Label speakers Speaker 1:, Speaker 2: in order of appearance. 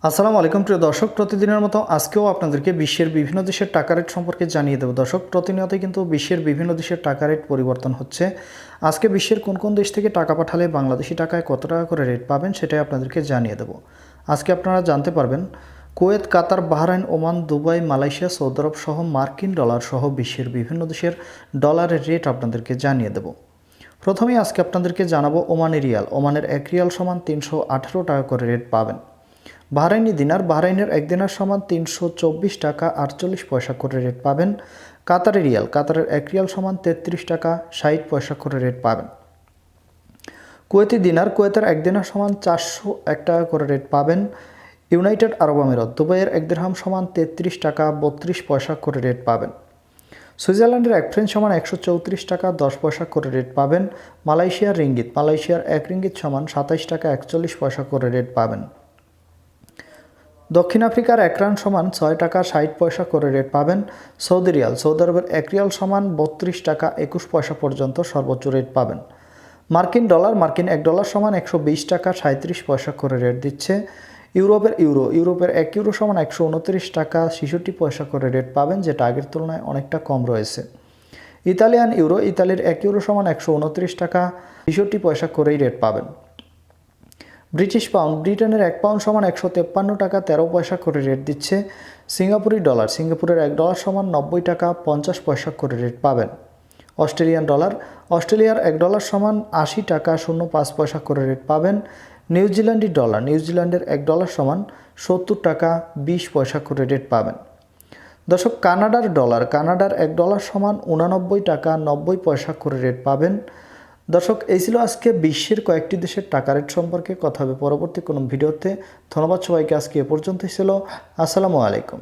Speaker 1: আসসালামু আলাইকুম প্রিয় দর্শক, প্রতিদিনের মতো আজকেও আপনাদেরকে বিশ্বের বিভিন্ন দেশের টাকা রেট সম্পর্কে জানিয়ে দেব। দর্শক, প্রতিনিয়তই কিন্তু বিশ্বের বিভিন্ন দেশের টাকা রেট পরিবর্তন হচ্ছে। আজকে বিশ্বের কোন কোন দেশ থেকে টাকা পাঠালে বাংলাদেশি টাকায় কত টাকা করে রেট পাবেন সেটাই আপনাদেরকে জানিয়ে দেব। আজকে আপনারা জানতে পারবেন Kuwait, Qatar, Bahrain, Oman, Dubai, Malaysia, Saudi Arab সহ মার্কিন ডলার সহ বিশ্বের বিভিন্ন দেশের ডলারের রেট আপনাদেরকে জানিয়ে দেব। প্রথমেই আজকে আপনাদেরকে জানাবো ওমানি রিয়াল। ওমানের 1 রিয়াল সমান 318 টাকা করে রেট পাবেন। বাহরাইনি দিনার, বাহরাইনের 1 দিনার সমান 324 টাকা 48 পয়সা করে রেট পাবেন। কাতারি রিয়াল, কাতারের 1 রিয়াল সমান 33 টাকা 60 পয়সা করে রেট পাবেন। কুয়েতি দিনার, কুয়েতের 1 দিনার সমান 401 টাকা করে রেট পাবেন। ইউনাইটেড আরব আমিরাত, দুবাইয়ের 1 দিরহাম সমান 33 টাকা 32 পয়সা করে রেট পাবেন। সুইজারল্যান্ডের 1 ফ্রেঞ্চ সমান 134 টাকা 10 পয়সা করে রেট পাবেন। মালয়েশিয়ার রিঙ্গিত, মালয়েশিয়ার 1 রিঙ্গিত সমান 27 টাকা 41 পয়সা করে রেট পাবেন। দক্ষিণ আফ্রিকার 1 রান সমান 6 টাকা 60 পয়সা করে রেট পাবেন। সৌদি রিয়াল, সৌদি আরবের 1 রিয়াল সমান 32 টাকা 21 পয়সা পর্যন্ত সর্বোচ্চ রেট পাবেন। মার্কিন ডলার, মার্কিন 1 ডলার সমান 120 টাকা 37 পয়সা করে রেট দিচ্ছে। ইউরোপের ইউরো, ইউরোপের 1 ইউরো সমান 129 টাকা 66 পয়সা করে রেট পাবেন, যেটা আগের তুলনায় অনেকটা কম রয়েছে। ইতালিয়ান ইউরো, ইতালির 1 ইউরো সমান 129 টাকা 66 পয়সা করেই রেট পাবেন। ব্রিটিশ পাউন্ড, ব্রিটেনের 1 পাউন্ড সমান 153 টাকা 13 পয়সা করে রেট দিচ্ছে। সিঙ্গাপুরি ডলার, সিঙ্গাপুরের 1 ডলার সমান 90 টাকা 50 পয়সা করে রেট পাবেন। অস্ট্রেলিয়ান ডলার, অস্ট্রেলিয়ার 1 ডলার সমান 80 টাকা 05 পয়সা করে রেট পাবেন। নিউজিল্যান্ডি ডলার, নিউজিল্যান্ডের 1 ডলার সমান 70 টাকা 20 পয়সা করে রেট পাবেন। দর্শক, কানাডার ডলার, কানাডার 1 ডলার সমান 89 টাকা 90 পয়সা করে রেট পাবেন। দর্শক, এই ছিল আজকে বিশ্বের কয়েকটি দেশের টাকা রেট সম্পর্কে কথা হবে পরবর্তী কোনো ভিডিওতে। ধন্যবাদ সবাইকে, আজকে এ পর্যন্তই ছিল। আসসালামু আলাইকুম।